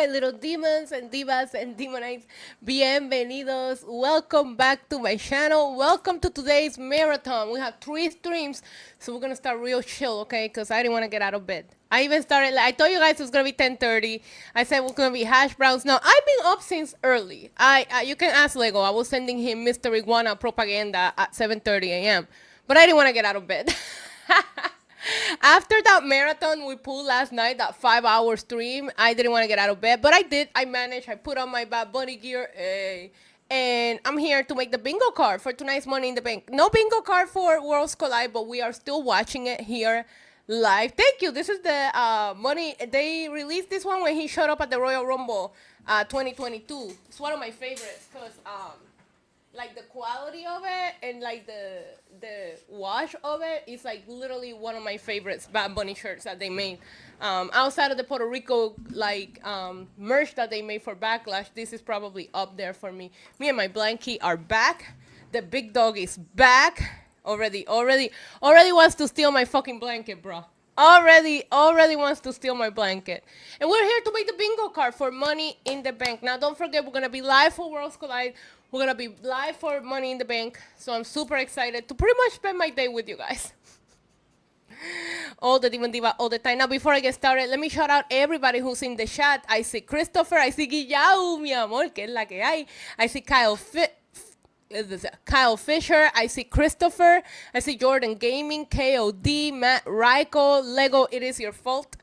my little demons and divas and demonites. Bienvenidos. Welcome back to my channel. Welcome to today's marathon. We have 3 streams, so we're gonna start real chill, okay? Because I didn't want to get out of bed. I even started, like, I told you guys it was gonna be 10:30. I said it was gonna be hash browns. Now I've been up since early. You can ask Lego. I was sending him Mr. Iguana propaganda at 7:30 a.m. But I didn't want to get out of bed. After that marathon we pulled last night, that 5-hour stream, I didn't want to get out of bed, but I did. I managed. I put on my Bad Bunny gear, and I'm here to make the bingo card for tonight's Money in the Bank. No bingo card for Worlds Collide, but we are still watching it here live. Thank you. This is the money. They released this one when he showed up at the Royal Rumble 2022. It's one of my favorites because like the quality of it and like the wash of it is like literally one of my favorites Bad Bunny shirts that they made. Outside of the Puerto Rico like merch that they made for Backlash, this is probably up there for me. Me and my blankie are back. The big dog is back. Already wants to steal my fucking blanket, bro. Already wants to steal my blanket. And we're here to make the bingo card for Money in the Bank. Now, don't forget, we're going to be live for Worlds Collide. We're going to be live for Money in the Bank. So I'm super excited to pretty much spend my day with you guys. All the Demon Diva, all the time. Now, before I get started, let me shout out everybody who's in the chat. I see Christopher. I see Guillau, mi amor, que es la que hay. I see Kyle Fisher, I see Christopher, I see Jordan Gaming, KOD, Matt Ryko, Lego, it is your fault.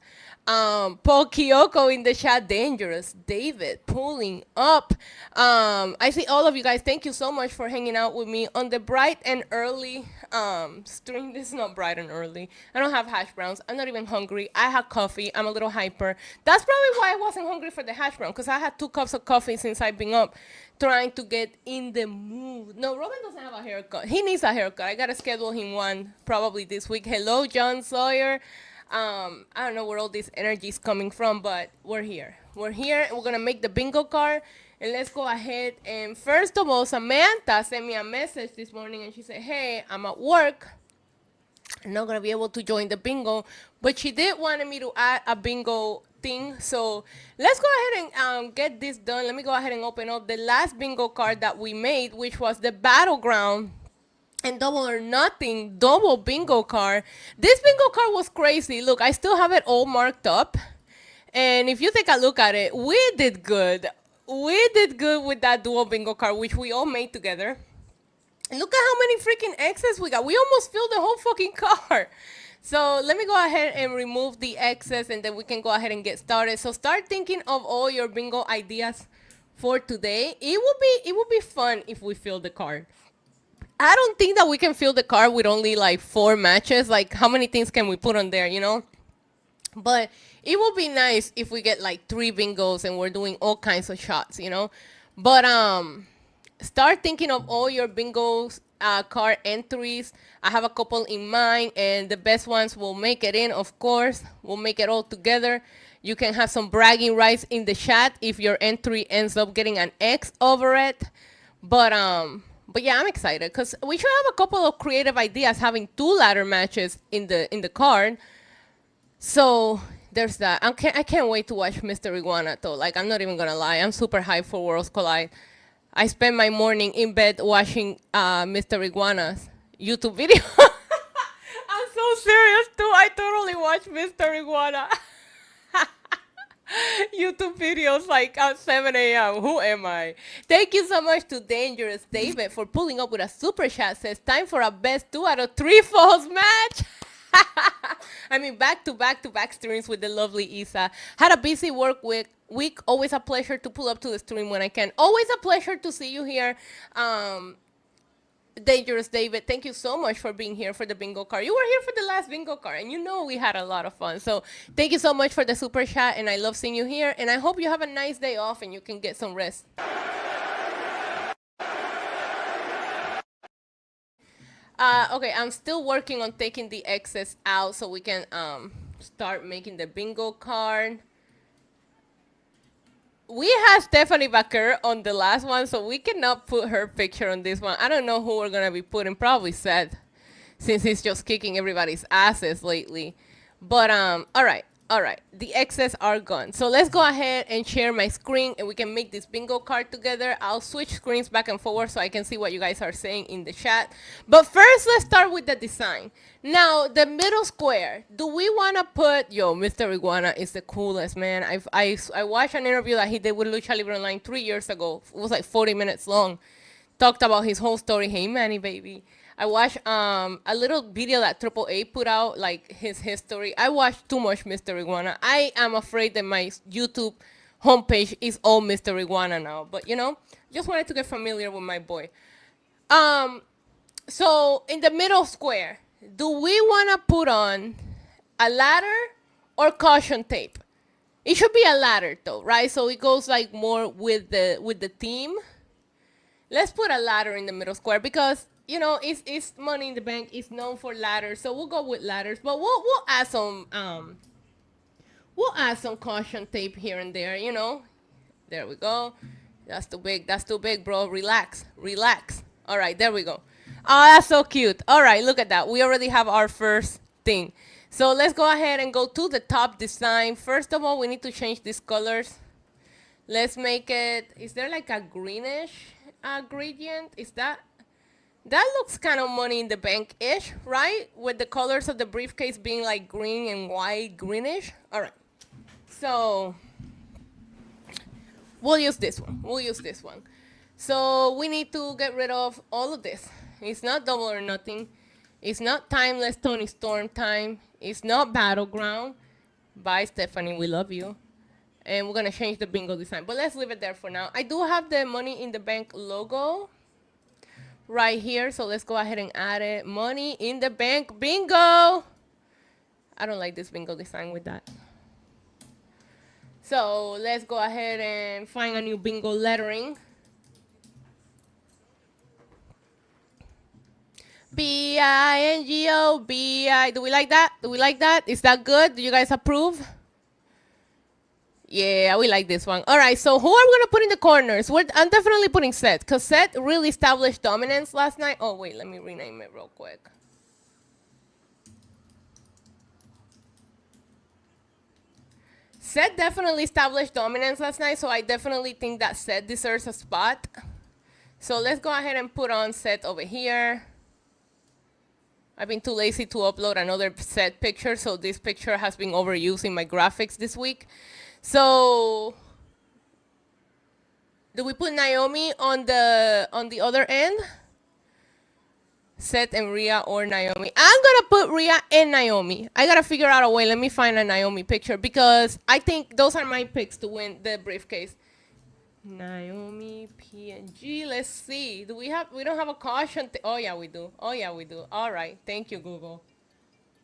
Paul Kyoko in the chat, Dangerous, David, pulling up. I see all of you guys. Thank you so much for hanging out with me on the bright and early stream. This is not bright and early. I don't have hash browns. I'm not even hungry. I had coffee. I'm a little hyper. That's probably why I wasn't hungry for the hash brown, because I had 2 cups of coffee since I've been up trying to get in the mood. No, Robin doesn't have a haircut. He needs a haircut. I got to schedule him one probably this week. Hello, John Sawyer. I don't know where all this energy is coming from, but we're here. We're here, and we're going to make the bingo card. And let's go ahead. And first of all, Samantha sent me a message this morning, and she said, hey, I'm at work. I'm not going to be able to join the bingo. But she did want me to add a bingo thing. So let's go ahead and get this done. Let me go ahead and open up the last bingo card that we made, which was the Battleground and Double or Nothing double bingo card. This bingo card was crazy. Look, I still have it all marked up. And if you take a look at it, we did good. We did good with that dual bingo card, which we all made together. And look at how many freaking X's we got. We almost filled the whole fucking card. So let me go ahead and remove the X's, and then we can go ahead and get started. So start thinking of all your bingo ideas for today. It would be fun if we fill the card. I don't think that we can fill the card with only like 4 matches. Like, how many things can we put on there, you know? But it would be nice if we get like 3 bingos and we're doing all kinds of shots, you know? But start thinking of all your bingos card entries. I have a couple in mind, and the best ones will make it in, of course. We'll make it all together. You can have some bragging rights in the chat if your entry ends up getting an X over it. But yeah, I'm excited because we should have a couple of creative ideas having 2 ladder matches in the card. So there's that. I can't wait to watch Mr. Iguana though. Like, I'm not even gonna lie. I'm super hyped for Worlds Collide. I spend my morning in bed watching Mr. Iguana's YouTube video. I'm so serious too. I totally watch Mr. Iguana YouTube videos like at 7 a.m. Who am I? Thank you so much to Dangerous David for pulling up with a super chat. Says time for a best 2 out of 3 falls match. I mean, back to back streams with the lovely Isa. Had a busy work week. Always a pleasure to pull up to the stream when I can. Always a pleasure to see you here. Dangerous David, thank you so much for being here for the bingo card. You were here for the last bingo card, and you know we had a lot of fun. So thank you so much for the super chat, and I love seeing you here. And I hope you have a nice day off and you can get some rest. Okay, I'm still working on taking the excess out so we can start making the bingo card. We had Stephanie Baker on the last one, so we cannot put her picture on this one. I don't know who we're going to be putting. Probably Seth, since he's just kicking everybody's asses lately. But, all right. All right, the excess are gone. So let's go ahead and share my screen and we can make this bingo card together. I'll switch screens back and forward so I can see what you guys are saying in the chat. But first, let's start with the design. Now, the middle square, do we want to put, yo, Mr. Iguana is the coolest, man. I watched an interview that he did with Lucha Libre Online 3 years ago. It was like 40 minutes long. Talked about his whole story. Hey, Manny, baby. I watched a little video that Triple A put out, like his history. I watched too much Mr. Iguana. I am afraid that my YouTube homepage is all Mr. Iguana now. But, you know, just wanted to get familiar with my boy. So in the middle square, do we want to put on a ladder or caution tape? It should be a ladder, though, right? So it goes like more with the theme. Let's put a ladder in the middle square because, you know, it's Money in the Bank. It's known for ladders, so we'll go with ladders. But we'll add some caution tape here and there. You know, there we go. That's too big. That's too big, bro. Relax, relax. All right, there we go. Oh, that's so cute. All right, look at that. We already have our first thing. So let's go ahead and go to the top design. First of all, we need to change these colors. Let's make it. Is there like a greenish gradient? Is that looks kind of Money in the Bank-ish, right? With the colors of the briefcase being like green and white, greenish. All right. So we'll use this one. We'll use this one. So we need to get rid of all of this. It's not Double or Nothing. It's not Timeless Tony Storm time. It's not Battleground. Bye, Stephanie. We love you. And we're going to change the bingo design. But let's leave it there for now. I do have the Money in the Bank logo right here. So let's go ahead and add it. Money in the Bank bingo. I don't like this bingo design with that. So let's go ahead and find a new bingo lettering. B-I-N-G-O, B-I. Do we like that? Do we like that? Is that good? Do you guys approve? Yeah, we like this one. All right, so who are we going to put in the corners? I'm definitely putting Seth, because Seth really established dominance last night. Oh, wait, let me rename it real quick. Seth definitely established dominance last night, so I definitely think that Seth deserves a spot. So let's go ahead and put on Seth over here. I've been too lazy to upload another Seth picture, so this picture has been overused in my graphics this week. So, do we put Naomi on the other end? Seth and Rhea or Naomi? I'm gonna put Rhea and Naomi. I gotta figure out a way. Let me find a Naomi picture because I think those are my picks to win the briefcase. Naomi, PNG. Let's see. We don't have a caution. Oh yeah, we do. Oh yeah, we do. All right. Thank you, Google.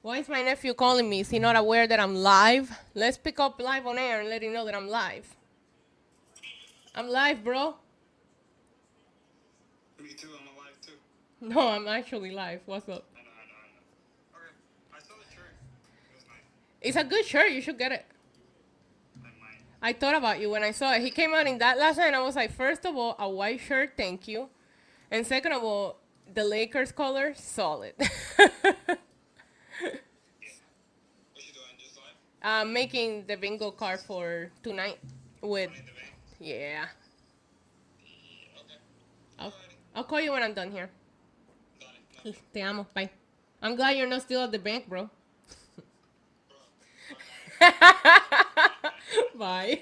Why is my nephew calling me? Is he not aware that I'm live? Let's pick up live on air and let him know that I'm live. I'm live, bro. Me too. I'm alive too. No, I'm actually live. What's up? I know. Okay. I saw the shirt. It was nice. It's a good shirt. You should get it. I thought about you when I saw it. He came out in that last night, and I was like, first of all, a white shirt, thank you. And second of all, the Lakers color, solid. What you doing? Just live? Making the bingo card for tonight with, yeah. Okay. I'll call you when I'm done here. Te amo, bye. I'm glad you're not still at the bank, bro. Bye.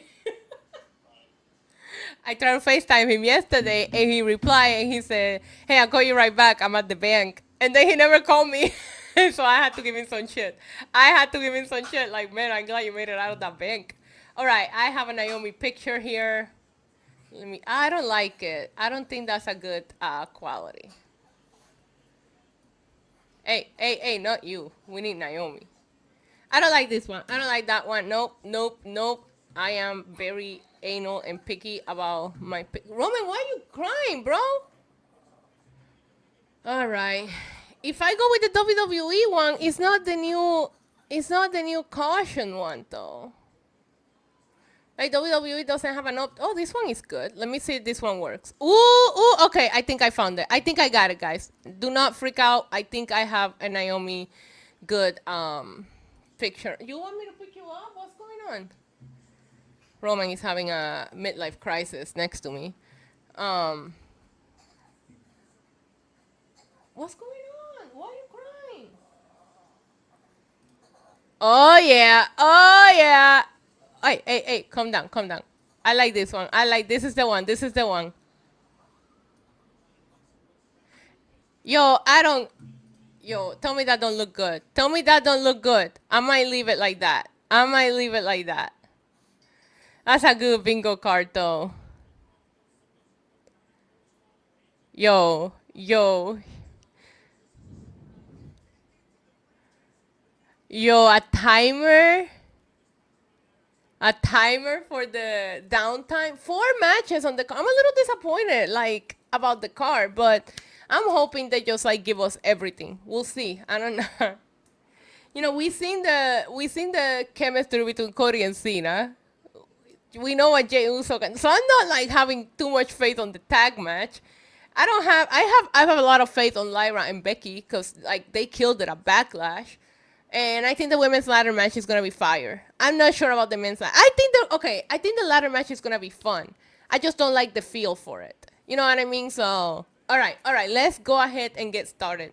I tried to FaceTime him yesterday and he replied and he said, hey, I'll call you right back. I'm at the bank. And then he never called me. So I had to give him some shit. Like, man, I'm glad you made it out of that bank. All right. I have a Naomi picture here. I don't like it. I don't think that's a good quality. Hey, not you. We need Naomi. I don't like this one. I don't like that one. Nope. I am very anal and picky about my Roman, why are you crying, bro? All right. If I go with the WWE one, it's not the new caution one though. Like WWE doesn't have an oh, this one is good. Let me see if this one works. Ooh, okay. I think I found it. I think I got it, guys. Do not freak out. I think I have a Naomi good picture. You want me to pick you up? What's going on? Roman is having a midlife crisis next to me. Um, what's going on? Why are you crying? Oh yeah, oh yeah. Hey, calm down, calm down. I like this one. I like this is the one. This is the one. Yo, I don't. Yo, tell me that don't look good. Tell me that don't look good. I might leave it like that. I might leave it like that. That's a good bingo card though. Yo, yo, a timer for the downtime. 4 matches on the card. I'm a little disappointed, like about the card, but I'm hoping they just like give us everything. We'll see. I don't know. You know, we seen the chemistry between Cody and Cena. We know what Jey Uso can. So I'm not like having too much faith on the tag match. I have a lot of faith on Lyra and Becky because like they killed it at Backlash. And I think the women's ladder match is gonna be fire. I'm not sure about the men's ladder. I think the ladder match is gonna be fun. I just don't like the feel for it. You know what I mean? So all right, let's go ahead and get started.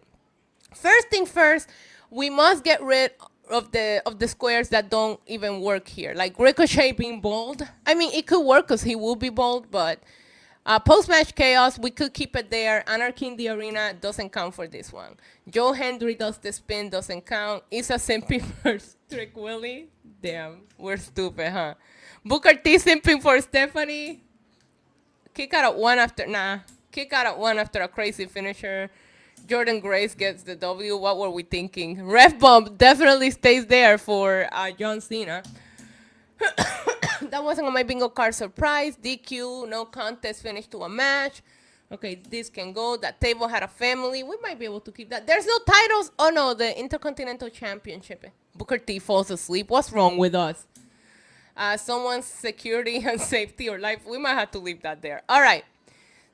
First thing first, we must get rid of the squares that don't even work here. Like Ricochet being bold. I mean, it could work because he will be bold, but post-match chaos, we could keep it there. Anarchy in the arena doesn't count for this one. Joe Hendry does the spin, doesn't count. Issa simping for Strick Willie. Damn, we're stupid, huh? Booker T simping for Stephanie. Kick out at one after, Kick out at one after a crazy finisher. Jordan Grace gets the W. What were we thinking? Ref bump definitely stays there for John Cena. That wasn't on my bingo card. Surprise. DQ. No contest. Finish to a match. Okay, this can go. That table had a family. We might be able to keep that. There's no titles. Oh no, the Intercontinental Championship. Booker T falls asleep. What's wrong with us? Someone's security and safety or life. We might have to leave that there. All right.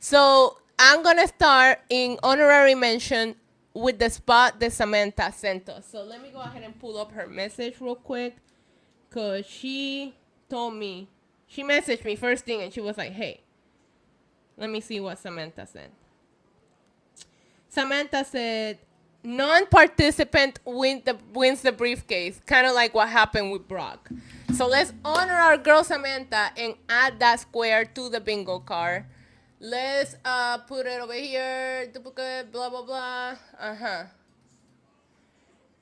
So I'm going to start in honorary mention with the spot that Samantha sent us. So let me go ahead and pull up her message real quick. Because she told me, she messaged me first thing and she was like, hey, let me see what Samantha said. Samantha said, non-participant wins the briefcase. Kind of like what happened with Brock. So let's honor our girl Samantha and add that square to the bingo card. Let's put it over here. Duplicate, blah, blah, blah.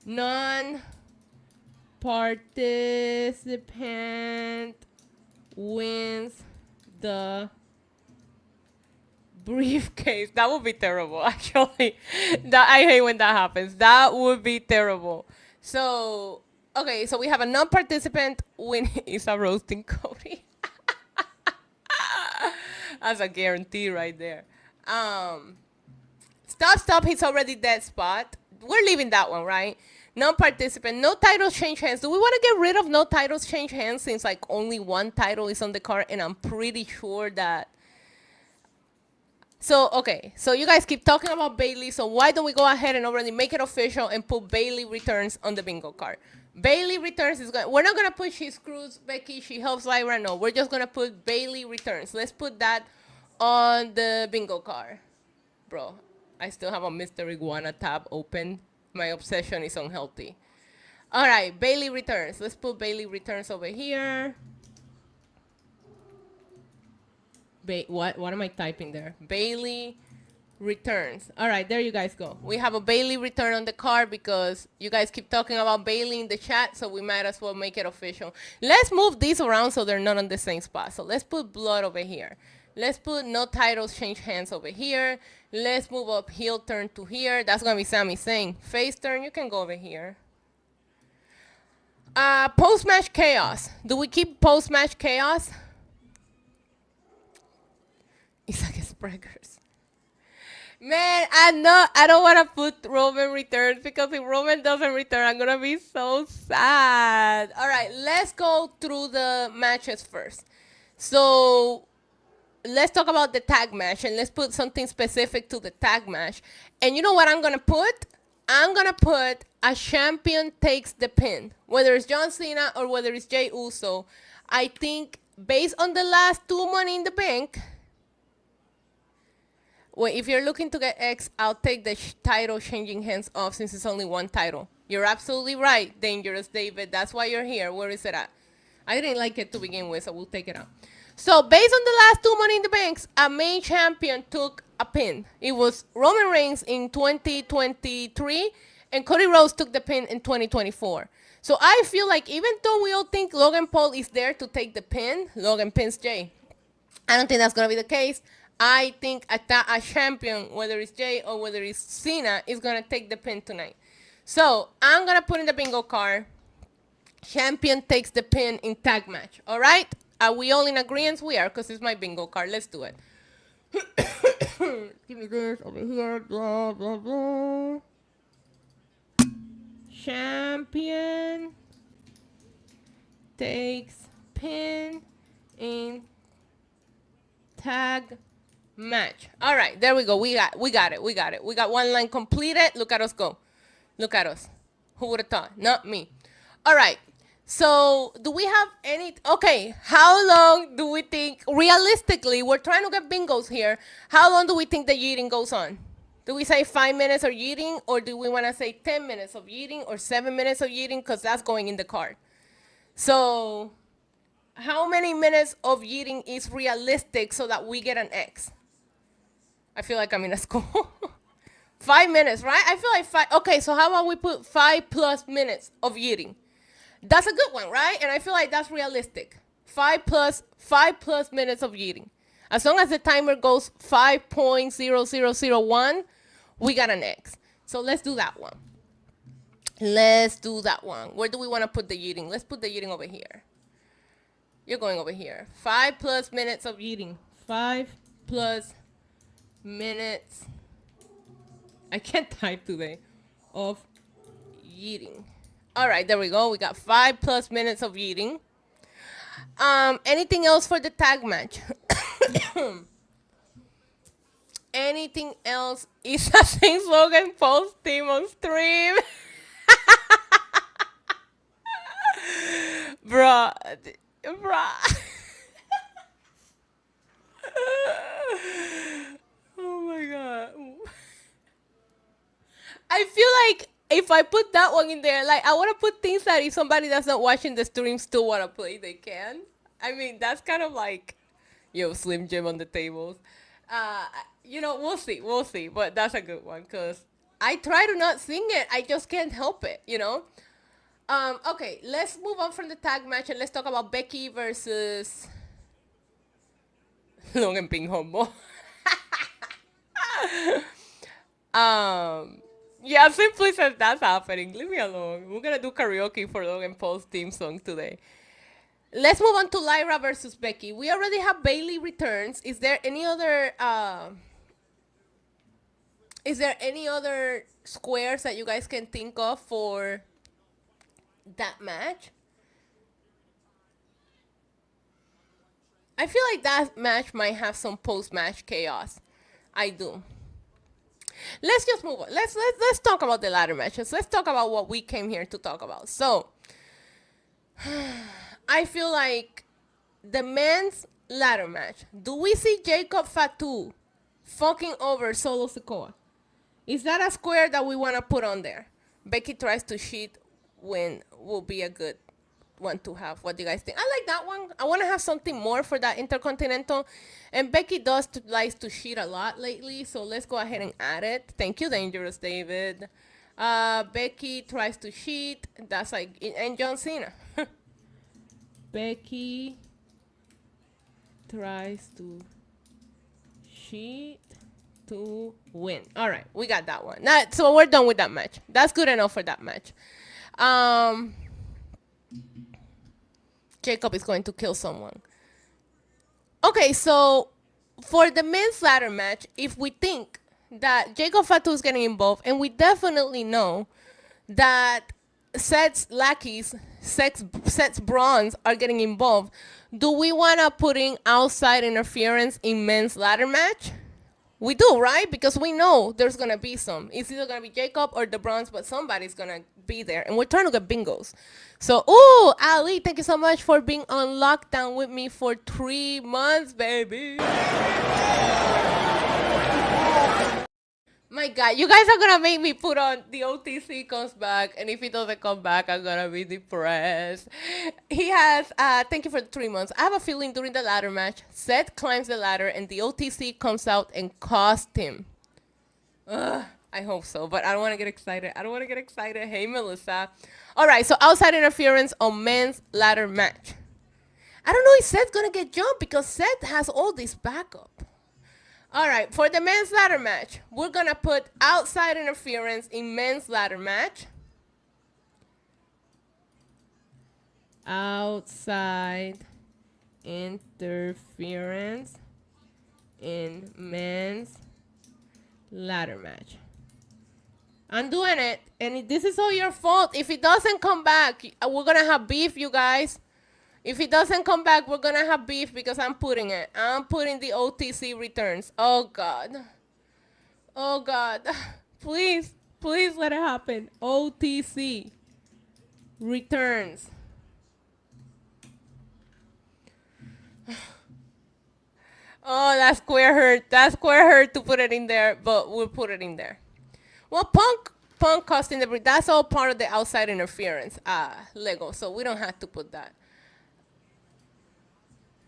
Non-participant wins the briefcase. That would be terrible, actually. I hate when that happens. That would be terrible. So, okay, so we have a non-participant win. Is a roasting Cody. That's a guarantee right there. Stop. He's already dead spot. We're leaving that one, right? Non-participant. No titles change hands. Do we want to get rid of no titles change hands since like only one title is on the card? And I'm pretty sure that. So, okay. So you guys keep talking about Bayley. So why don't we go ahead and already make it official and put Bayley returns on the bingo card? Bayley returns is going. We're not gonna put she screws Becky. She helps Lyra. No, we're just gonna put Bayley returns. Let's put that on the bingo card, bro. I still have a Mr. Iguana tab open. My obsession is unhealthy. All right, Bayley returns. Let's put Bayley returns over here. What am I typing there? Bayley returns. All right, there you guys go. We have a Bayley return on the card because you guys keep talking about Bayley in the chat, so we might as well make it official. Let's move these around so they're not on the same spot. So let's put blood over here. Let's put no titles change hands over here. Let's move up heel turn to here. That's going to be Sami Zayn. Face turn, you can go over here. Post-match chaos. Do we keep post-match chaos? It's like Spraggers. Man, I don't want to put Roman returns because if Roman doesn't return, I'm going to be so sad. All right, let's go through the matches first. So let's talk about the tag match and let's put something specific to the tag match. And you know what I'm going to put? I'm going to put a champion takes the pin, whether it's John Cena or whether it's Jey Uso. I think based on the last two Money in the Bank, well, if you're looking to get X, I'll take the title changing hands off since it's only one title. You're absolutely right, Dangerous David. That's why you're here. Where is it at? I didn't like it to begin with, so we'll take it out. So based on the last two Money in the Banks, a main champion took a pin. It was Roman Reigns in 2023, and Cody Rhodes took the pin in 2024. So I feel like even though we all think Logan Paul is there to take the pin, Logan pins Jey. I don't think that's going to be the case. I think a champion, whether it's Jey or whether it's Cena, is going to take the pin tonight. So I'm going to put in the bingo card. Champion takes the pin in tag match. All right? Are we all in agreement? We are, because it's my bingo card. Let's do it. Give me this over here. Blah, blah, blah. Champion takes pin in tag match. All right, there we go. We got it. We got one line completed. Look at us go. Look at us. Who would have thought? Not me. All right. So, do we have any... Okay, how long do we think... Realistically, we're trying to get bingos here. How long do we think the yeeting goes on? Do we say 5 minutes of yeeting, or do we want to say 10 minutes of yeeting, or 7 minutes of yeeting? Because that's going in the card. So, how many minutes of yeeting is realistic so that we get an X? I feel like I'm in a school. 5 minutes, right? I feel like 5... Okay, so how about we put 5+ minutes of yeeting? That's a good one, right? And I feel like that's realistic. 5+ minutes of yeeting. As long as the timer goes 5.0001, we got an X. So let's do that one. Let's do that one. Where do we want to put the yeeting? Let's put the yeeting over here. You're going over here. 5+ minutes of yeeting. 5+ minutes. I can't type today. Of yeeting. All right, there we go. We got 5+ minutes of yeeting. Anything else for the tag match? Anything else? Isa sings Logan Paul's theme on stream. Bruh. Oh my god. I feel like if I put that one in there, like I want to put things that if somebody that's not watching the stream still want to play, they can. I mean, that's kind of like, yo, Slim Jim on the tables. We'll see. But that's a good one because I try to not sing it. I just can't help it, Okay, let's move on from the tag match and let's talk about Becky versus Logan Ping Hombo. Yeah, Simply says that's happening. Leave me alone. We're going to do karaoke for Logan Paul's theme song today. Let's move on to Lyra versus Becky. We already have Bayley returns. Is there any other squares that you guys can think of for that match? I feel like that match might have some post-match chaos. I do. Let's just move on. Let's talk about the ladder matches. Let's talk about what we came here to talk about. So, I feel like the men's ladder match. Do we see Jacob Fatu fucking over Solo Sikoa? Is that a square that we want to put on there? Becky tries to cheat when will be a good one to have. What do you guys think? I like that one. I want to have something more for that Intercontinental. And Becky likes to cheat a lot lately, so let's go ahead and add it. Thank you, Dangerous David. Becky tries to cheat. That's like, and John Cena. Becky tries to cheat to win. All right, we got that one. So we're done with that match. That's good enough for that match. Jacob is going to kill someone. Okay, so for the men's ladder match, if we think that Jacob Fatu is getting involved, and we definitely know that Seth's lackeys, Seth's bronze are getting involved, do we want to put in outside interference in men's ladder match? We do, right? Because we know there's going to be some. It's either going to be Jacob or the Bronze, but somebody's going to be there. And we're trying to get bingos. So, ooh, Ali, thank you so much for being on lockdown with me for 3 months, baby. My God, you guys are going to make me put on the OTC comes back. And if he doesn't come back, I'm going to be depressed. He has, thank you for the 3 months. I have a feeling during the ladder match, Seth climbs the ladder and the OTC comes out and cost him. Ugh, I hope so, but I don't want to get excited. Hey, Melissa. All right, so outside interference on men's ladder match. I don't know if Seth's going to get jumped because Seth has all this backup. All right, for the men's ladder match, we're going to put outside interference in men's ladder match. Outside interference in men's ladder match. I'm doing it, and this is all your fault. If it doesn't come back, we're going to have beef, you guys. If it doesn't come back, we're going to have beef because I'm putting it. I'm putting the OTC returns. Oh, God. Oh, God. Please, please let it happen. OTC returns. Oh, that square hurt. That square hurt to put it in there, but we'll put it in there. Well, Punk costing the... That's all part of the outside interference. Lego, so we don't have to put that.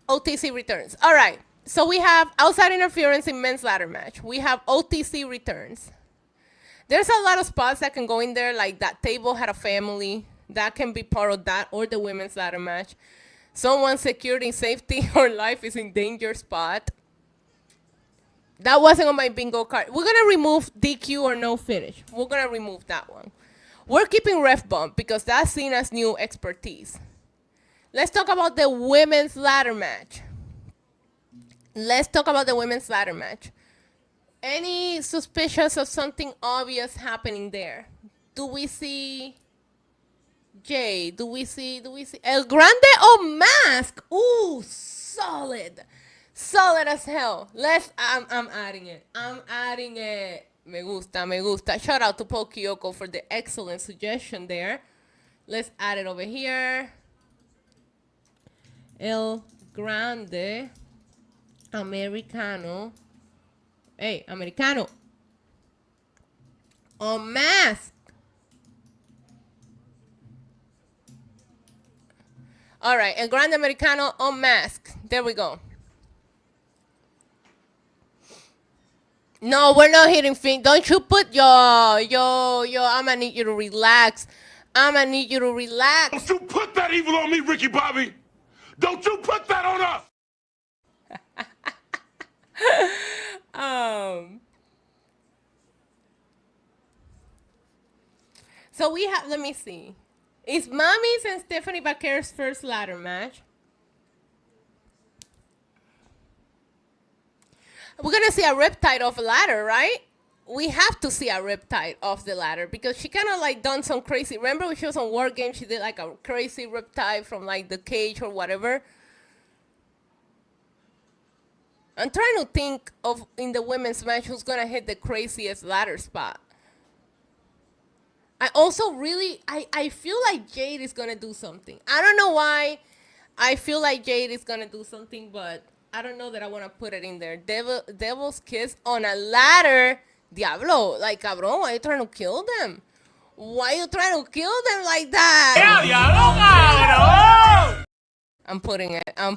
OTC returns. All right. So we have outside interference in men's ladder match. We have OTC returns. There's a lot of spots that can go in there, like that table had a family. That can be part of that or the women's ladder match. Someone's security, safety, or life is in danger spot. That wasn't on my bingo card. We're going to remove DQ or no finish. We're going to remove that one. We're keeping ref bump because that's seen as new expertise. Let's talk about the women's ladder match. Any suspicions of something obvious happening there? Do we see Jay? Do we see El Grande or Mask? Ooh, solid. Solid as hell. I'm adding it. Me gusta. Shout out to Paul Kyoko for the excellent suggestion there. Let's add it over here. El Grande Americano. Hey, Americano. On Mask. All right, El Grande Americano on Mask. There we go. No, we're not hitting fin. Don't you put yo, I'ma need you to relax. Don't you put that evil on me, Ricky Bobby. Don't you put that on us. So we have, let me see. It's Mommy's and Stephanie Vaquer's first ladder match. We're going to see a riptide off a ladder, right? We have to see a riptide off the ladder because she kind of like done some crazy. Remember when she was on War Games, she did like a crazy riptide from like the cage or whatever. I'm trying to think of in the women's match who's going to hit the craziest ladder spot. I also really, I feel like Jade is going to do something. I don't know why I feel like Jade is going to do something, but I don't know that I want to put it in there. Devil's Kiss on a ladder. Diablo, like, cabrón, why are you trying to kill them? Why are you trying to kill them like that? Diablo, I'm putting it. I'm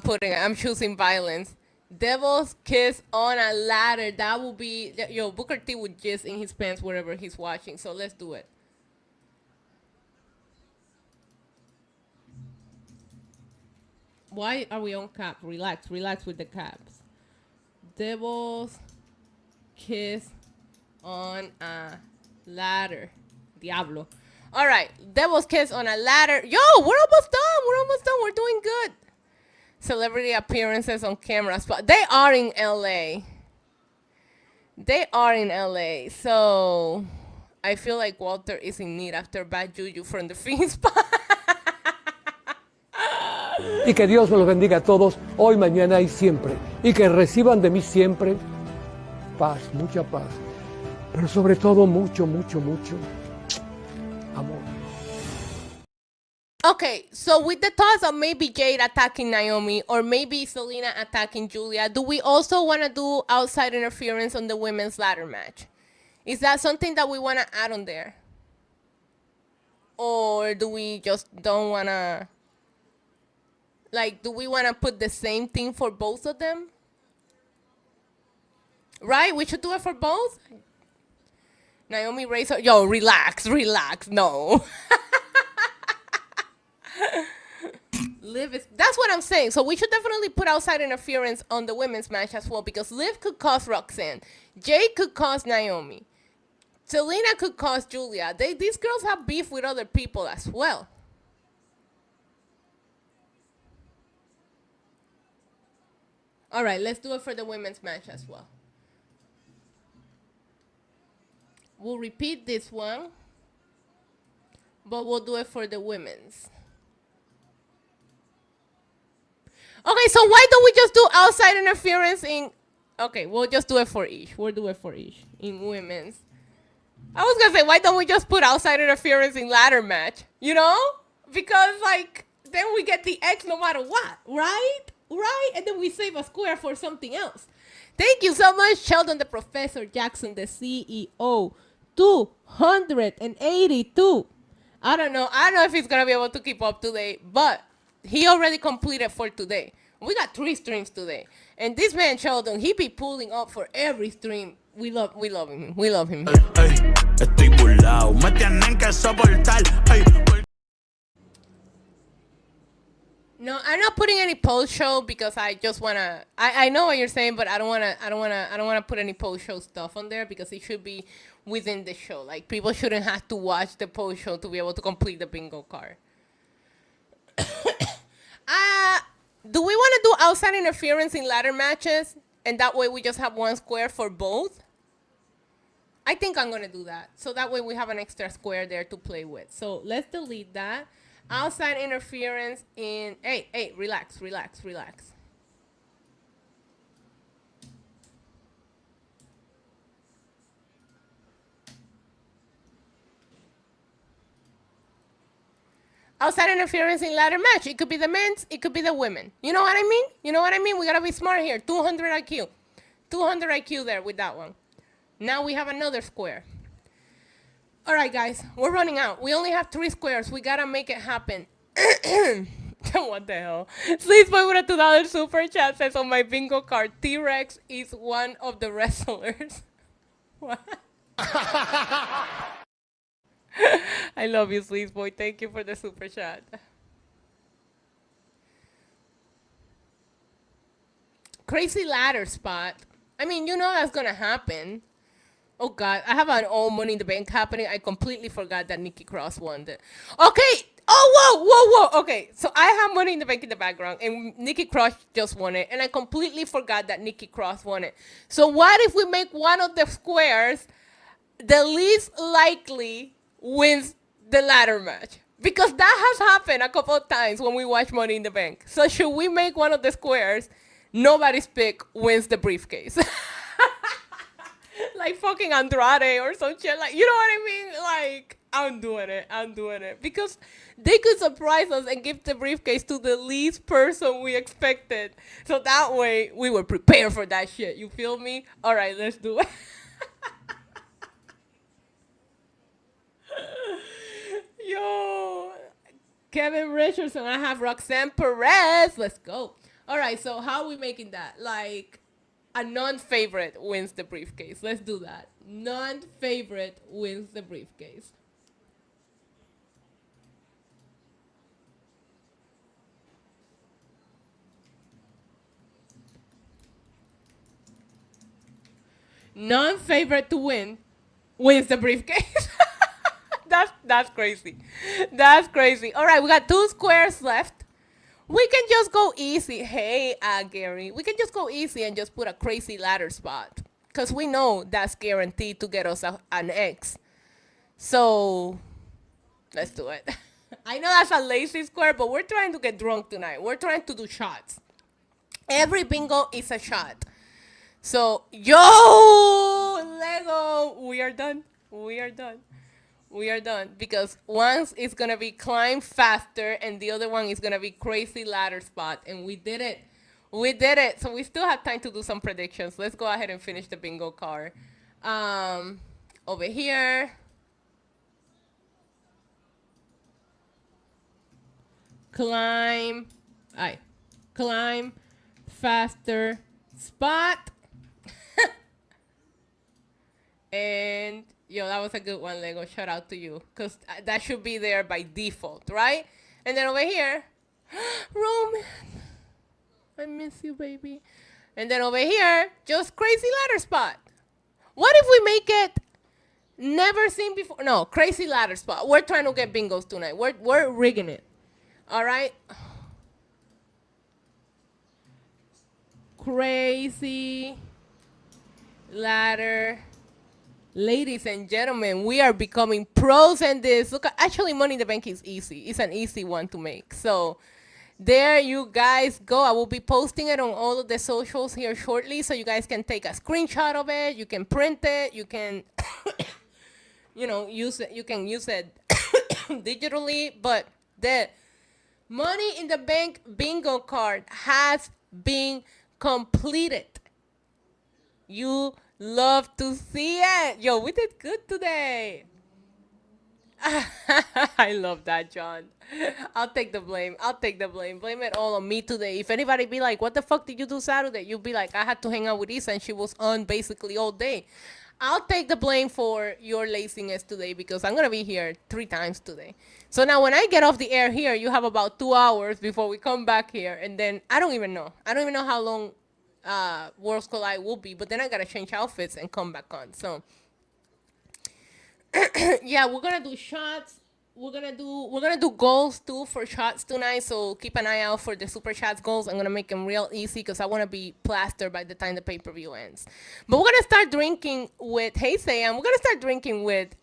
choosing violence. Devil's Kiss on a ladder. That will be, yo, Booker T would jizz in his pants wherever he's watching. So let's do it. Why are we on cap? Relax with the caps. Devil's Kiss on a ladder. Diablo. All right. Devil's Kiss on a ladder. Yo, we're almost done. We're doing good. Celebrity appearances on camera spot. They are in LA. So I feel like Walter is in need after bad juju from the Fiend spot. Y que Dios me los bendiga a todos, hoy, mañana y siempre. Y que reciban de mí siempre paz, mucha paz. Pero sobre todo mucho, mucho, mucho amor. Okay, so with the thoughts of maybe Jade attacking Naomi or maybe Selena attacking Julia, do we also want to do outside interference on the women's ladder match? Is that something that we want to add on there? Or do we just don't want to... Like, do we want to put the same thing for both of them? Right? We should do it for both? Naomi Razor... Yo, relax, relax. No. Liv is... That's what I'm saying. So we should definitely put outside interference on the women's match as well, because Liv could cost Roxanne. Jade could cost Naomi. Selena could cost Julia. These girls have beef with other people as well. All right, let's do it for the women's match as well. We'll repeat this one, but we'll do it for the women's. Okay, so why don't we just do outside interference in... Okay, we'll just do it for each. We'll do it for each in women's. I was going to say, why don't we just put outside interference in ladder match? You know? Because, like, then we get the X no matter what, right? Right? And then we save a square for something else. Thank you so much, Sheldon the Professor Jackson, the CEO. 282. I don't know if he's going to be able to keep up today, but he already completed for today. We got 3 streams today. And this man, Sheldon, he be pulling up for every stream. We love him. We love him. Estoy burlao, me tienen que soportar. No, I'm not putting any post show because I just wanna. I know what you're saying, but I don't wanna put any post show stuff on there because it should be within the show. Like, people shouldn't have to watch the post show to be able to complete the bingo card. Do we want to do outside interference in ladder matches, and that way we just have 1 square for both? I think I'm gonna do that, so that way we have an extra square there to play with. So let's delete that. Outside interference in... Hey, relax. Outside interference in ladder match. It could be the men's, it could be the women. You know what I mean? We gotta be smart here. 200 IQ. 200 IQ there with that one. Now we have another square. All right, guys, we're running out. We only have 3 squares. We gotta make it happen. What the hell? Please boy with a $2 super chat says on my bingo card, T-Rex is one of the wrestlers. What? I love you, Sleaze Boy. Thank you for the super chat. Crazy ladder spot. I mean, you know that's gonna happen. Oh God, I have an all Money in the Bank happening. I completely forgot that Nikki Cross won it. Okay. Oh, whoa. Okay, so I have Money in the Bank in the background, and Nikki Cross just won it, and I completely forgot that Nikki Cross won it. So what if we make one of the squares the least likely wins the ladder match? Because that has happened a couple of times when we watch Money in the Bank. So should we make one of the squares nobody's pick wins the briefcase? Like fucking Andrade or some shit. Like, you know what I mean? Like, I'm doing it. Because they could surprise us and give the briefcase to the least person we expected. So that way, we were prepared for that shit. You feel me? All right, let's do it. Yo, Kevin Richardson, I have Roxanne Perez. Let's go. All right, so how are we making that? Like, a non-favorite wins the briefcase. Let's do that. Non-favorite wins the briefcase. Non-favorite to win wins the briefcase. That's crazy. That's crazy. All right, we got 2 squares left. We can just go easy. Hey, Gary. We can just go easy and just put a crazy ladder spot. Because we know that's guaranteed to get us an X. So, let's do it. I know that's a lazy square, but we're trying to get drunk tonight. We're trying to do shots. Every bingo is a shot. So, yo, Lego, we are done. We are done. We are done because one is gonna be climb faster and the other one is gonna be crazy ladder spot, and we did it. We did it. So we still have time to do some predictions. Let's go ahead and finish the bingo card. Over here. Climb faster spot. And yo, that was a good one, Lego. Shout out to you, because that should be there by default, right? And then over here, Roman, I miss you, baby. And then over here, just crazy ladder spot. What if we make it never seen before? No, crazy ladder spot. We're trying to get bingos tonight. We're rigging it. All right. Crazy ladder. Ladies and gentlemen, we are becoming pros in this. Look, actually, Money in the Bank is easy. It's an easy one to make. So there you guys go. I will be posting it on all of the socials here shortly, so you guys can take a screenshot of it. You can print it. You can, use it. You can use it digitally. But the Money in the Bank bingo card has been completed. You love to see it. Yo, we did good today. I love that, John. I'll take the blame. Blame it all on me today. If anybody be like, what the fuck did you do Saturday? You'll be like, I had to hang out with Isa and she was on basically all day. I'll take the blame for your laziness today because I'm going to be here 3 times today. So now when I get off the air here, you have about 2 hours before we come back here. And then I don't even know how long Worlds Collide will be, but then I gotta change outfits and come back on. So yeah, we're gonna do shots. We're gonna do goals too for shots tonight. So keep an eye out for the super chats goals. I'm gonna make them real easy because I want to be plastered by the time the pay-per-view ends. But we're gonna start drinking with Sam. We're gonna start drinking with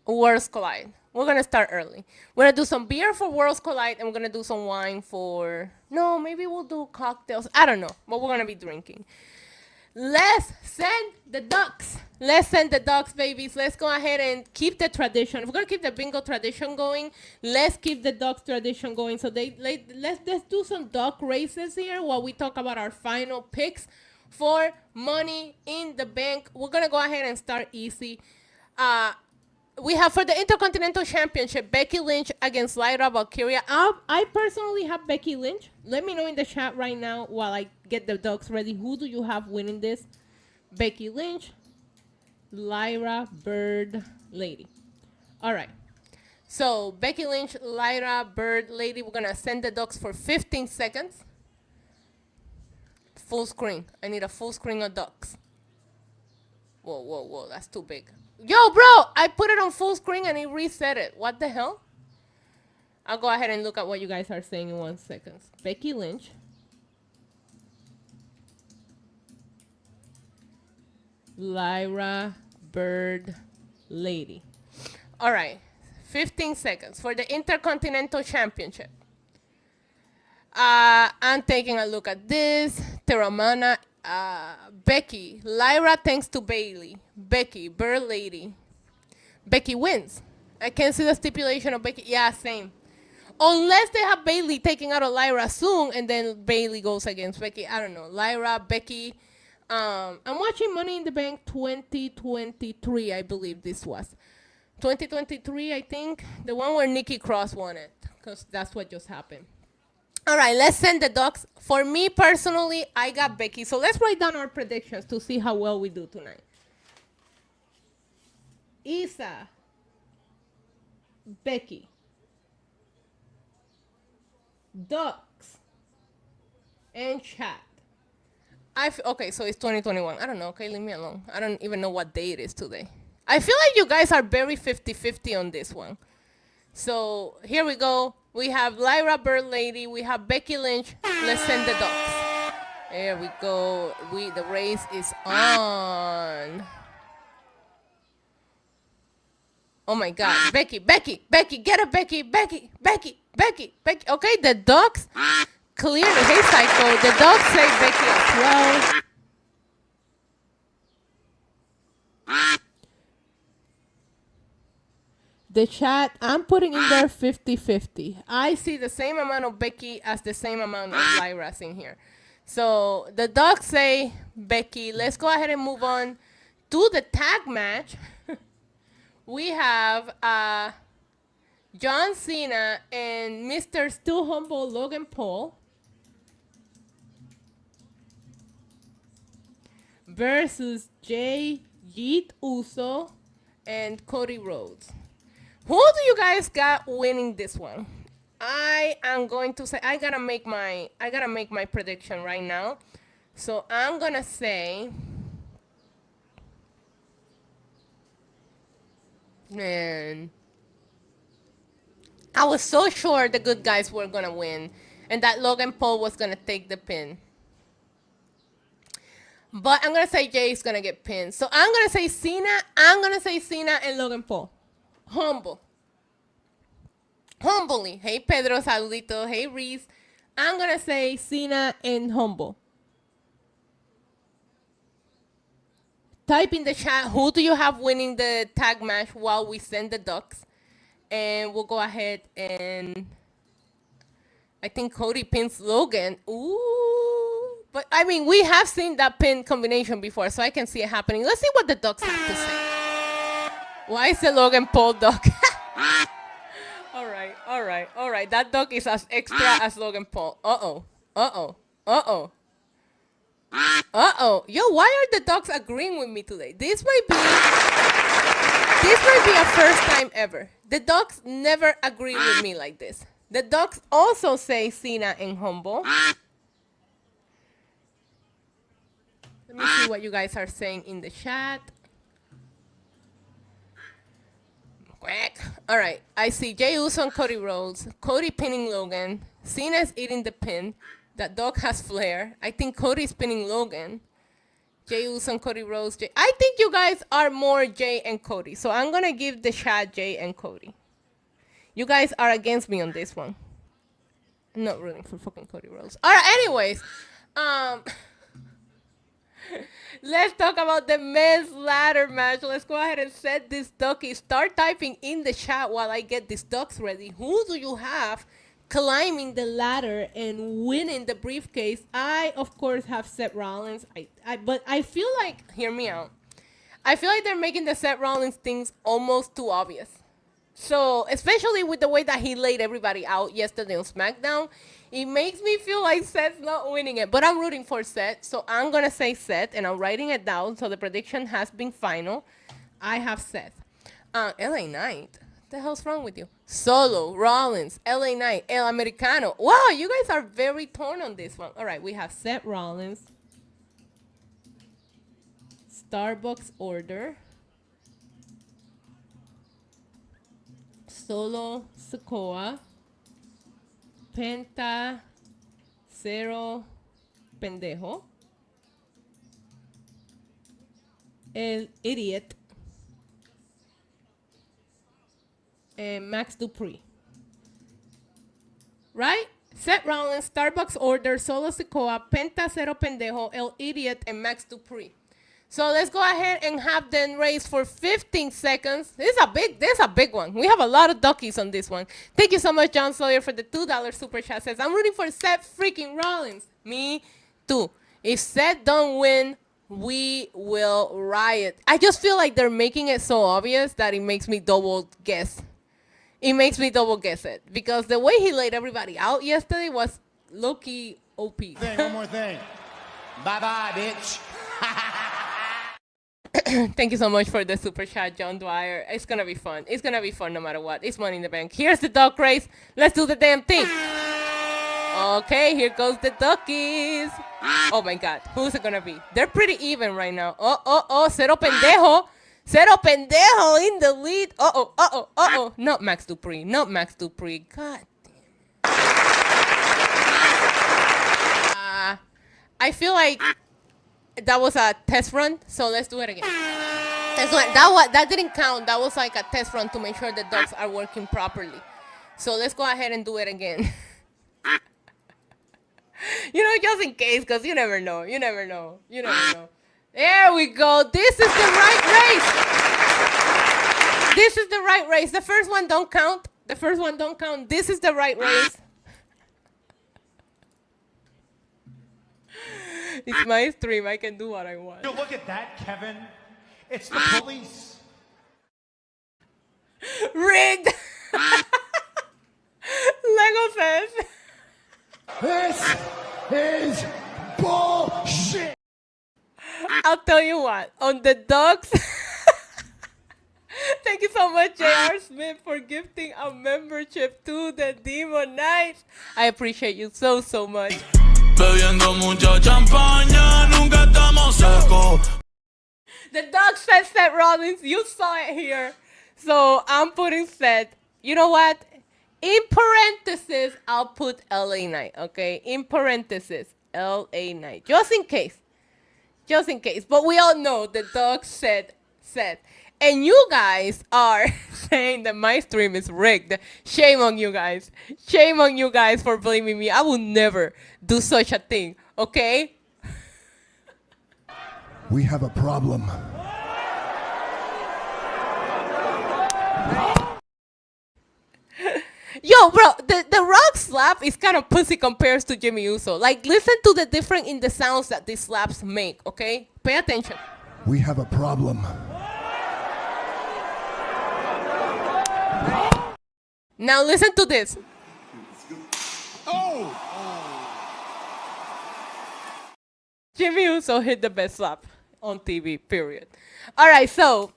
Worlds Collide. We're going to start early. We're going to do some beer for Worlds Collide, and we're going to do some wine for... No, maybe we'll do cocktails. I don't know, but we're going to be drinking. Let's send the ducks. Let's send the ducks, babies. Let's go ahead and keep the tradition. If we're going to keep the bingo tradition going, let's keep the ducks tradition going. So let's do some duck races here while we talk about our final picks for Money in the Bank. We're going to go ahead and start easy. We have for the Intercontinental Championship, Becky Lynch against Lyra Valkyria. I personally have Becky Lynch. Let me know in the chat right now while I get the ducks ready. Who do you have winning this? Becky Lynch, Lyra Bird Lady. All right. So Becky Lynch, Lyra Bird Lady. We're going to send the ducks for 15 seconds. Full screen. I need a full screen of ducks. Whoa. That's too big. Yo, bro, I put it on full screen and it reset it. What the hell? I'll go ahead and look at what you guys are saying in 1 second. Becky Lynch. Lyra Bird Lady. All right. 15 seconds for the Intercontinental Championship. I'm taking a look at this. Terramana. Becky. Lyra thanks to Bayley. Becky. Bird Lady. Becky wins. I can't see the stipulation of Becky. Yeah, same. Unless they have Bayley taking out a Lyra soon and then Bayley goes against Becky. I don't know. Lyra, Becky. I'm watching Money in the Bank 2023, I believe this was. 2023, I think. The one where Nikki Cross won it. Because that's what just happened. All right, let's send the ducks. For me personally, I got Becky. So let's write down our predictions to see how well we do tonight. Isa. Becky. Ducks. And chat. Okay, so it's 2021. I don't know. Okay, leave me alone. I don't even know what day it is today. I feel like you guys are very 50-50 on this one. So here we go. We have Lyra Bird Lady. We have Becky Lynch. Let's send the ducks. There we go. The race is on. Oh my God. Becky. Get it, Becky. Okay, the ducks Clearly, hey, Psycho. The dogs say Becky as well. The chat, I'm putting in there 50-50. I see the same amount of Becky as the same amount of Lyra's in here. So the dogs say Becky. Let's go ahead and move on to the tag match. We have John Cena and Mr. Still Humble Logan Paul versus Jade Uso and Cody Rhodes. Who do you guys got winning this one? I am going to say I gotta make my prediction right now. So I'm gonna say, man, I was so sure the good guys were gonna win and that Logan Paul was gonna take the pin. But I'm gonna say Jay's gonna get pinned. So I'm gonna say Cena. I'm gonna say Cena and Logan Paul. Humbly. Hey, Pedro, saludito. Hey, Reese. I'm going to say Cena and Humble. Type in the chat, who do you have winning the tag match while we send the ducks? And we'll go ahead and I think Cody pins Logan. Ooh. But, I mean, we have seen that pin combination before, so I can see it happening. Let's see what the ducks have to say. Why is the Logan Paul duck? All right. That duck is as extra as Logan Paul. Uh-oh. Yo, why are the ducks agreeing with me today? This might be a first time ever. The ducks never agree with me like this. The ducks also say Cena and Humble. Let me see what you guys are saying in the chat. Quack. All right, I see Jey Uso and Cody Rhodes. Cody pinning Logan. Cena's eating the pin. That dog has flair. I think Cody's pinning Logan. Jey Uso and Cody Rhodes. I think you guys are more Jay and Cody. So I'm going to give the shot Jay and Cody. You guys are against me on this one. I'm not rooting for fucking Cody Rhodes. All right, anyways. Let's talk about the men's ladder match. Let's go ahead and set this ducky. Start typing in the chat while I get these ducks ready. Who do you have climbing the ladder and winning the briefcase? I, of course, have Seth Rollins. But I feel like, hear me out. I feel like they're making the Seth Rollins things almost too obvious. So, especially with the way that he laid everybody out yesterday on SmackDown, it makes me feel like Seth's not winning it. But I'm rooting for Seth, so I'm going to say Seth, and I'm writing it down, so the prediction has been final. I have Seth. LA Knight. What the hell's wrong with you? Solo, Rollins, LA Knight, El Americano. Wow, you guys are very torn on this one. All right, we have Seth Rollins. Starbucks order. Solo Sikoa, Penta, Cero, Pendejo, El Idiot, and Max Dupree. Right? Seth Rollins, Starbucks order, Solo Sikoa, Penta, Cero, Pendejo, El Idiot, and Max Dupree. So let's go ahead and have them race for 15 seconds. This is a big one. We have a lot of duckies on this one. Thank you so much, John Sawyer, for the $2 super chat. Says, I'm rooting for Seth freaking Rollins. Me too. If Seth don't win, we will riot. I just feel like they're making it so obvious that it makes me double guess. It makes me double guess it. Because the way he laid everybody out yesterday was low-key OP. One more thing. Bye-bye, bitch. Thank you so much for the super chat, John Dwyer. It's going to be fun. It's going to be fun no matter what. It's Money in the Bank. Here's the duck race. Let's do the damn thing. Okay, here goes the duckies. Oh, my God. Who's it going to be? They're pretty even right now. Cero Pendejo. Cero Pendejo in the lead. Not Max Dupree. Not Max Dupree. God damn. I feel like that was a test run, so let's do it again. That didn't count. That was like a test run to make sure the dogs are working properly. So let's go ahead and do it again. You know, just in case, because you never know. You never know. You never know. There we go. This is the right race. This is the right race. The first one don't count. The first one don't count. This is the right race. It's my stream. I can do what I want. You look at that, Kevin. It's the police. Rigged. Lego says. This is bullshit. I'll tell you what. On the dogs. Thank you so much, J.R. Smith, for gifting a membership to the Demon Knights. I appreciate you so, so much. Bebiendo mucha champaña, nunca estamos secos. The dog said Seth Rollins. You saw it here. So I'm putting Seth. You know what? In parentheses, I'll put LA Knight, okay? In parentheses, LA Knight. Just in case. Just in case. But we all know the dog said Seth. And you guys are saying that my stream is rigged. Shame on you guys. Shame on you guys for blaming me. I will never do such a thing, okay? We have a problem. Yo, bro, the Rock slap is kind of pussy compared to Jimmy Uso. Like, listen to the difference in the sounds that these slaps make, okay? Pay attention. We have a problem. Now listen to this. Oh! Jimmy Uso hit the best slap on TV, period. All right, so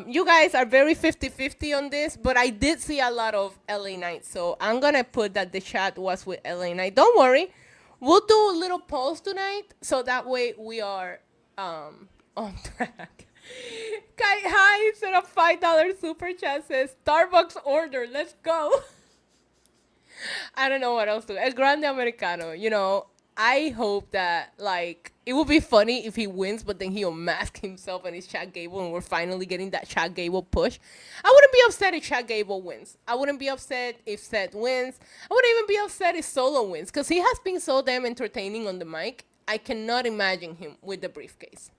you guys are very 50-50 on this, but I did see a lot of LA Knight, so I'm going to put that the chat was with LA Knight. Don't worry. We'll do a little pause tonight, so that way we are on track. Kai High said a $5 super chat says, Starbucks order, let's go. I don't know what else to do. El Grande Americano, you know, I hope that, like, it would be funny if he wins, but then he'll mask himself and his Chad Gable, and we're finally getting that Chad Gable push. I wouldn't be upset if Chad Gable wins. I wouldn't be upset if Seth wins. I wouldn't even be upset if Solo wins, because he has been so damn entertaining on the mic. I cannot imagine him with the briefcase.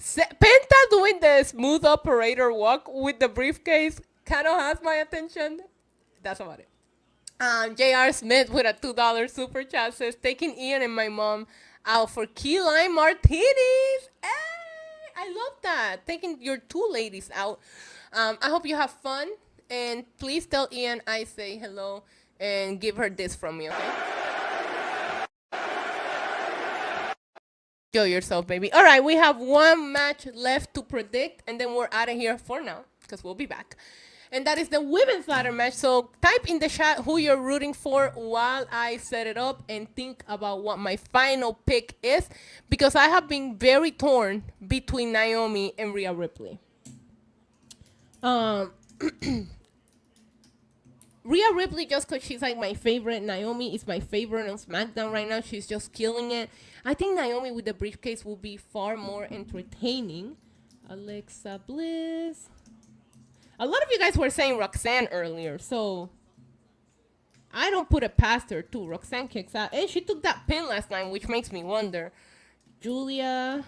Penta doing the smooth operator walk with the briefcase kind of has my attention. That's about it. J.R. Smith with a $2 super chat says, taking Ian and my mom out for key lime martinis. Hey, I love that. Taking your two ladies out. I hope you have fun. And please tell Ian I say hello and give her this from me, okay? Enjoy yourself, baby. All right, we have one match left to predict, and then we're out of here for now, because we'll be back. And that is the women's ladder match. So type in the chat who you're rooting for while I set it up and think about what my final pick is, because I have been very torn between Naomi and Rhea Ripley. Rhea Ripley, just because she's like my favorite. Naomi is my favorite on SmackDown right now. She's just killing it. I think Naomi with the briefcase will be far more entertaining. Alexa Bliss. A lot of you guys were saying Roxanne earlier, so I don't put it past her too. Roxanne kicks out. And she took that pin last night, which makes me wonder. Julia.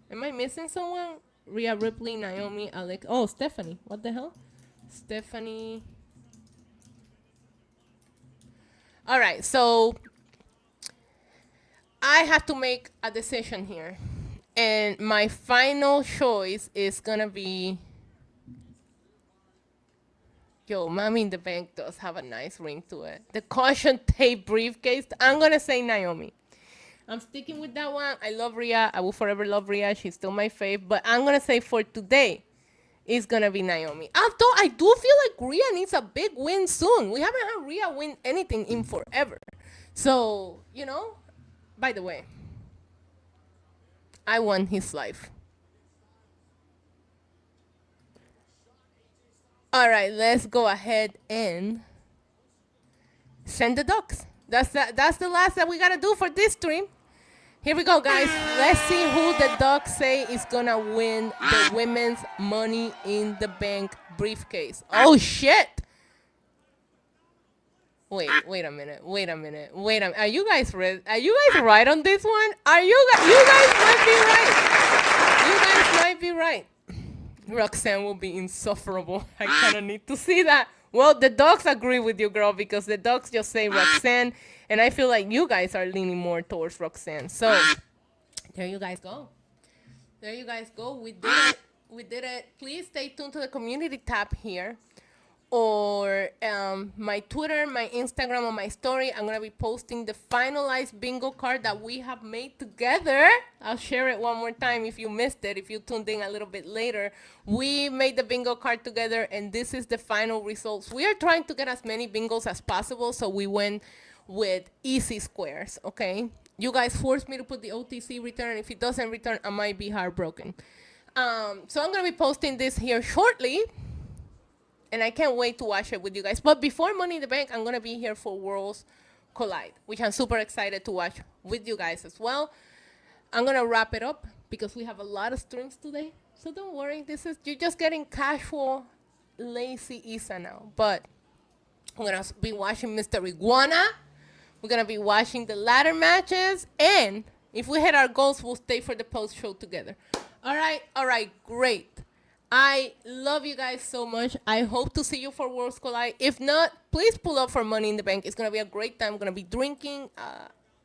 Am I missing someone? Rhea Ripley, Naomi, Alex. Oh, Stephanie. What the hell? Stephanie. All right, so I have to make a decision here. And my final choice is going to be... Yo, Mommy in the Bank does have a nice ring to it. The caution tape briefcase. I'm going to say Naomi. I'm sticking with that one. I love Rhea. I will forever love Rhea. She's still my fave. But I'm going to say for today, it's going to be Naomi. Although I do feel like Rhea needs a big win soon. We haven't had Rhea win anything in forever. So, you know, by the way, I won his life. All right, let's go ahead and send the docs. That's the last that we got to do for this stream. Here we go, guys. Let's see who the docs say is going to win the women's Money in the Bank briefcase. Oh, shit. Wait a minute. Are you guys ready? Are you guys right on this one? You guys might be right. You guys might be right. Roxanne will be insufferable. I kind of need to see that. Well, the dogs agree with you, girl, because the dogs just say Roxanne, and I feel like you guys are leaning more towards Roxanne. So, there you guys go. There you guys go. We did it. We did it. Please stay tuned to the community tab here, or my Twitter, my Instagram, or my story. I'm going to be posting the finalized bingo card that we have made together. I'll share it one more time if you missed it, if you tuned in a little bit later. We made the bingo card together, and this is the final results. We are trying to get as many bingos as possible, so we went with easy squares, okay? You guys forced me to put the OTC return. If it doesn't return, I might be heartbroken. So I'm going to be posting this here shortly, and I can't wait to watch it with you guys. But before Money in the Bank, I'm going to be here for Worlds Collide, which I'm super excited to watch with you guys as well. I'm going to wrap it up because we have a lot of streams today. So don't worry. You're just getting casual, lazy Isa now. But we're going to be watching Mr. Iguana. We're going to be watching the ladder matches. And if we hit our goals, we'll stay for the post-show together. All right, great. I love you guys so much. I hope to see you for Worlds Collide. If not, please pull up for Money in the Bank. It's going to be a great time. I'm going to be drinking.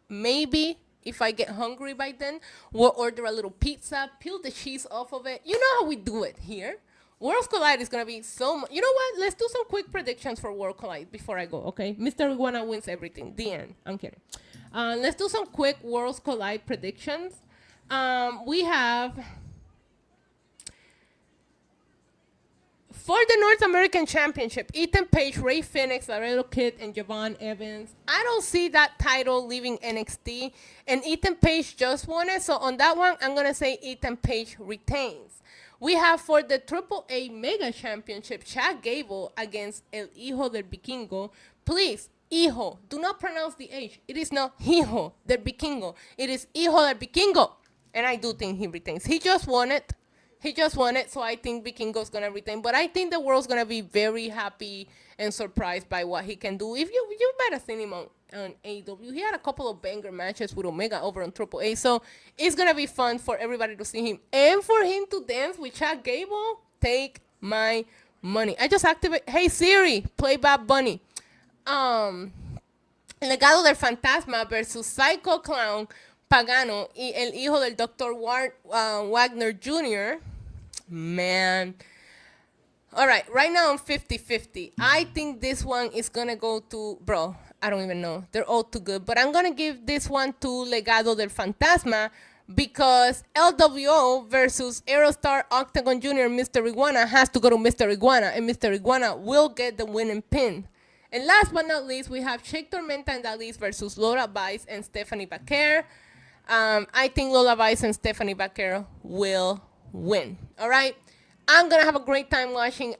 Maybe if I get hungry by then, we'll order a little pizza, peel the cheese off of it. You know how we do it here. Worlds Collide is going to be so much. You know what? Let's do some quick predictions for World Collide before I go, okay? Mr. Iguana wins everything. The end. I'm kidding. Let's do some quick Worlds Collide predictions. We have... For the North American Championship, Ethan Page, Ray Phoenix, Laredo Kid, and Xavant Evans. I don't see that title leaving NXT, and Ethan Page just won it. So on that one, I'm going to say Ethan Page retains. We have for the AAA Mega Championship, Chad Gable against El Hijo del Vikingo. Please, Hijo, do not pronounce the H. It is not Hijo del Vikingo. It is Hijo del Vikingo. And I do think he retains. He just won it. So I think Vikingo's going to retain. But I think the world's going to be very happy and surprised by what he can do. If you might have seen him on AEW, he had a couple of banger matches with Omega over on AAA. So it's going to be fun for everybody to see him. And for him to dance with Chad Gable, take my money. I just activate. Hey, Siri, play Bad Bunny. Legado del Fantasma versus Psycho Clown Pagano y el hijo del Dr. Wagner Jr. Man. All right now I'm 50-50. I think this one is going to go to, bro, I don't even know. They're all too good. But I'm going to give this one to Legado del Fantasma because LWO versus Aerostar Octagon Jr. Mr. Iguana has to go to Mr. Iguana, and Mr. Iguana will get the winning pin. And last but not least, we have Sheik Tormenta and Dalise versus Laura Vice and Stephanie Baker. I think Lola Vice and Stephanie Baker will win. All right? I'm going to have a great time watching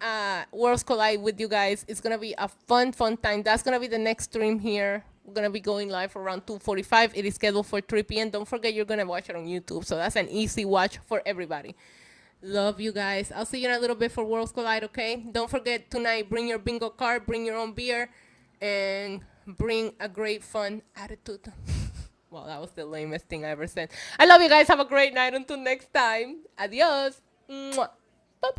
Worlds Collide with you guys. It's going to be a fun time. That's going to be the next stream here. We're going to be going live around 2:45. It is scheduled for 3 p.m. Don't forget you're going to watch it on YouTube. So that's an easy watch for everybody. Love you guys. I'll see you in a little bit for Worlds Collide, okay? Don't forget tonight, bring your bingo card, bring your own beer, and bring a great fun attitude. Well, that was the lamest thing I ever said. I love you guys. Have a great night. Until next time. Adios. Mwah. Boop.